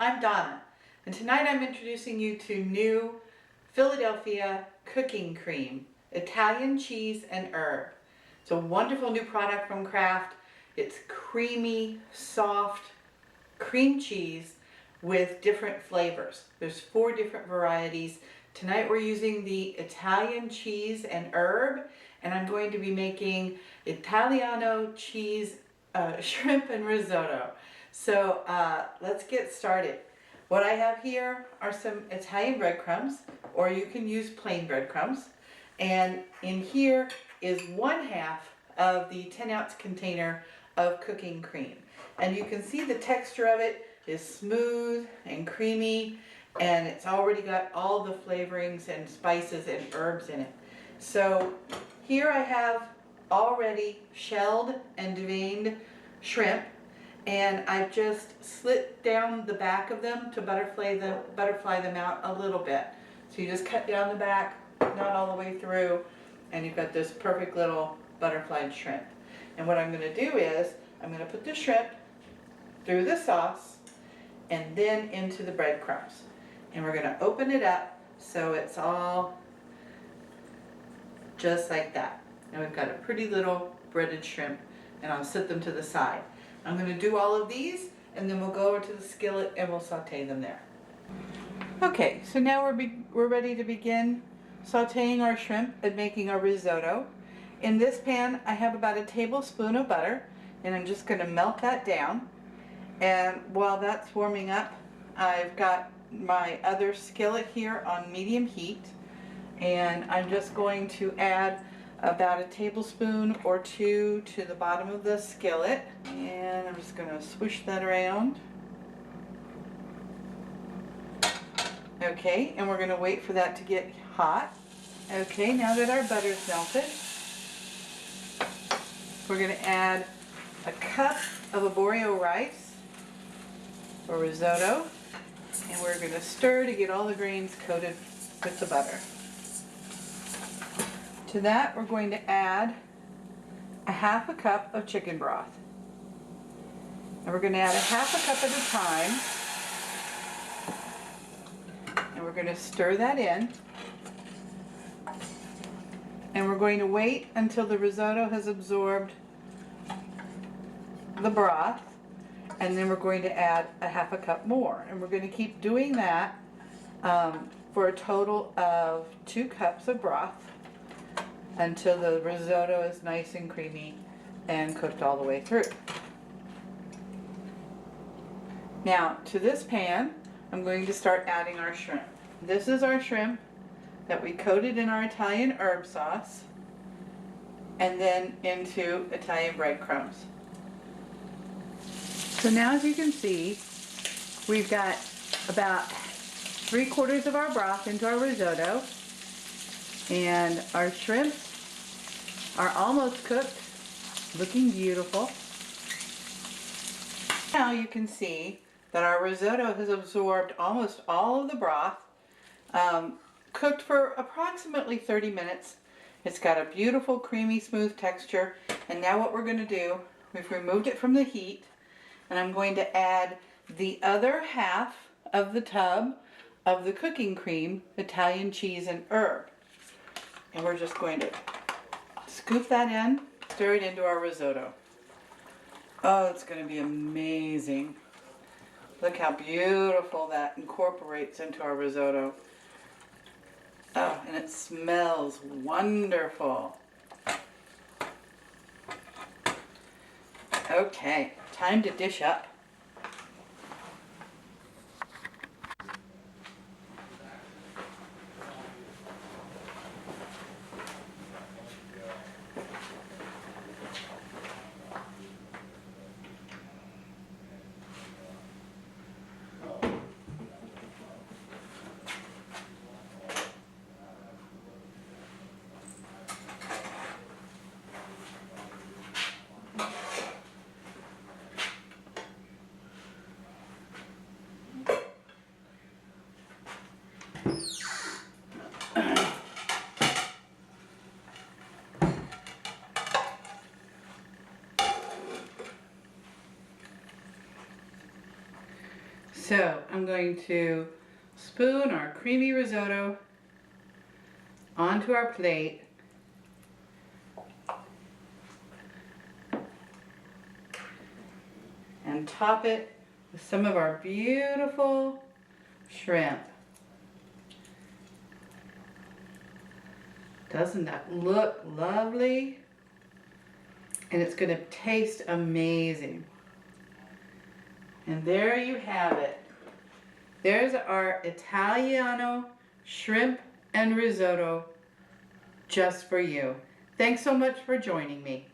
I'm Donna, and tonight I'm introducing you to new Philadelphia cooking cream, Italian cheese and herb. It's a wonderful new product from Kraft. It's creamy, soft cream cheese with different flavors. There's 4 different varieties. Tonight we're using the Italian cheese and herb, and I'm going to be making Italiano cheese shrimp and risotto. So let's get started. What I have here are some Italian breadcrumbs, or you can use plain breadcrumbs. And in here is 1/2 of the 10-ounce container of cooking cream. And you can see the texture of it is smooth and creamy, and it's already got all the flavorings and spices and herbs in it. So here I have already shelled and deveined shrimp, and I've just slit down the back of them to butterfly them out a little bit. So you just cut down the back, not all the way through, and you've got this perfect little butterflied shrimp. And what I'm going to do is I'm going to put the shrimp through the sauce and then into the breadcrumbs. And we're going to open it up so it's all just like that. And we've got a pretty little breaded shrimp, and I'll set them to the side. I'm going to do all of these, and then we'll go over to the skillet and we'll saute them there. Okay, so now we're ready to begin sauteing our shrimp and making our risotto. In this pan I have about a tablespoon of butter, and I'm just going to melt that down. And while that's warming up, I've got my other skillet here on medium heat, and I'm just going to add about a tablespoon or 2 to the bottom of the skillet, and I'm just going to swish that around. Okay, and we're going to wait for that to get hot. Okay, now that our butter's melted, we're going to add a cup of arborio rice or risotto, and we're going to stir to get all the grains coated with the butter. To that, we're going to add a 1/2 cup of chicken broth. And we're going to add a 1/2 cup at a time. And we're going to stir that in. And we're going to wait until the risotto has absorbed the broth. And then we're going to add a 1/2 cup more. And we're going to keep doing that for a total of 2 cups of broth, until the risotto is nice and creamy and cooked all the way through. Now, to this pan, I'm going to start adding our shrimp. This is our shrimp that we coated in our Italian herb sauce, and then into Italian breadcrumbs. So now, as you can see, we've got about 3/4 of our broth into our risotto, and our shrimp are almost cooked, looking beautiful. Now you can see that our risotto has absorbed almost all of the broth, cooked for approximately 30 minutes. It's got a beautiful, creamy, smooth texture. And now what we're going to do, we've removed it from the heat, and I'm going to add the other 1/2 of the tub of the cooking cream, Italian cheese and herb. And we're just going to scoop that in, stir it into our risotto. Oh, it's going to be amazing. Look how beautiful that incorporates into our risotto. Oh, and it smells wonderful. Okay, time to dish up. So I'm going to spoon our creamy risotto onto our plate. And top it with some of our beautiful shrimp. Doesn't that look lovely? And it's going to taste amazing. And there you have it. There's our Italiano shrimp and risotto just for you. Thanks so much for joining me.